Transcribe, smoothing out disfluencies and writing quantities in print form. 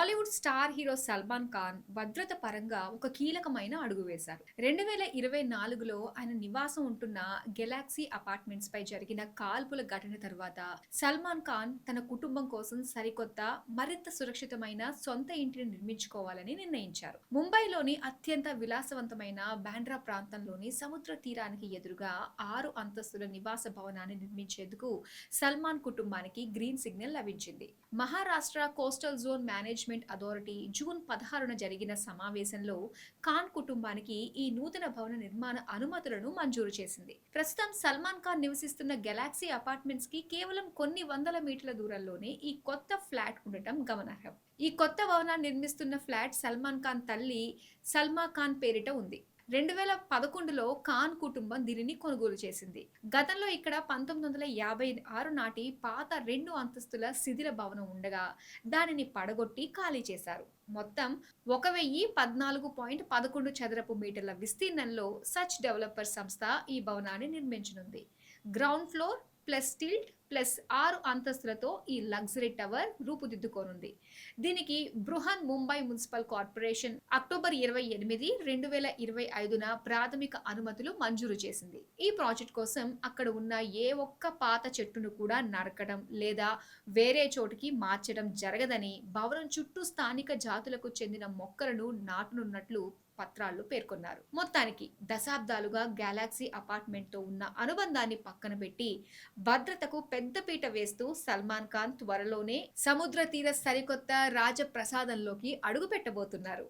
Bollywood star hero Salman Khan భద్రత పరంగా ఒక కీలకమైన అడుగు వేశారు. 2024లో ఆయన నివాసం ఉంటున్న గెలాక్సీ అపార్ట్మెంట్స్ పై జరిగిన కాల్పుల ఘటన తర్వాత సల్మాన్ ఖాన్ తన కుటుంబం కోసం సరికొత్త, మరింత సురక్షితమైన సొంత ఇంటిని నిర్మించుకోవాలని నిర్ణయించారు. ముంబైలోని అత్యంత విలాసవంతమైన బాండ్రా ప్రాంతంలోని సముద్ర తీరానికి ఎదురుగా 6 అంతస్తుల నివాస భవనాన్ని నిర్మించేందుకు సల్మాన్ కుటుంబానికి గ్రీన్ సిగ్నల్ లభించింది. Maharashtra coastal zone management authority June 16న జరిగిన సమావేశంలో ఖాన్ కుటుంబానికి ఈ నూతన భవన నిర్మాణ అనుమతులను మంజూరు చేసింది. ప్రస్తుతం సల్మాన్ ఖాన్ నివసిస్తున్న గెలాక్సీ అపార్ట్మెంట్స్ కి కేవలం కొన్ని వందల మీటర్ల దూరంలోనే ఈ కొత్త ఫ్లాట్ ఉండటం గమనార్హం. ఈ కొత్త భవనాన్ని నిర్మిస్తున్న ఫ్లాట్ సల్మాన్ ఖాన్ తల్లి సల్మా ఖాన్ పేరిట ఉంది. 2011లో ఖాన్ కుటుంబం దీనిని కొనుగోలు చేసింది. గతంలో ఇక్కడ 1956 నాటి పాత 2 అంతస్తుల శిథిల భవనం ఉండగా దానిని పడగొట్టి ఖాళీ చేశారు. మొత్తం 1014.11 చదరపు మీటర్ల విస్తీర్ణంలో సచ్ డెవలపర్ సంస్థ ఈ భవనాన్ని నిర్మించనుంది. Ground floor plus stilt plus 6 అంతస్తులతో ఈ లగ్జరీ టవర్ రూపుదిద్దుకోనుంది. దీనికి Brihanmumbai municipal corporation October 28, 2025న ప్రాథమిక అనుమతులు మంజూరు చేసింది. ఈ ప్రాజెక్ట్ కోసం అక్కడ ఉన్న ఏ ఒక్క పాత చెట్టును కూడా నరకడం లేదా వేరే చోటుకి మార్చడం జరగదని, భవనం చుట్టూ స్థానిక జాతులకు చెందిన మొక్కలను నాటనున్నట్లు పత్రాల్లో పేర్కొన్నారు. మొత్తానికి దశాబ్దాలుగా గెలాక్సీ అపార్ట్మెంట్ తో ఉన్న అనుబంధాన్ని పక్కన పెట్టి భద్రతకు పెద్దపీట వేస్తూ సల్మాన్ ఖాన్ త్వరలోనే సముద్ర తీర సరికొత్త రాజప్రసాదంలోకి అడుగు పెట్టబోతున్నారు.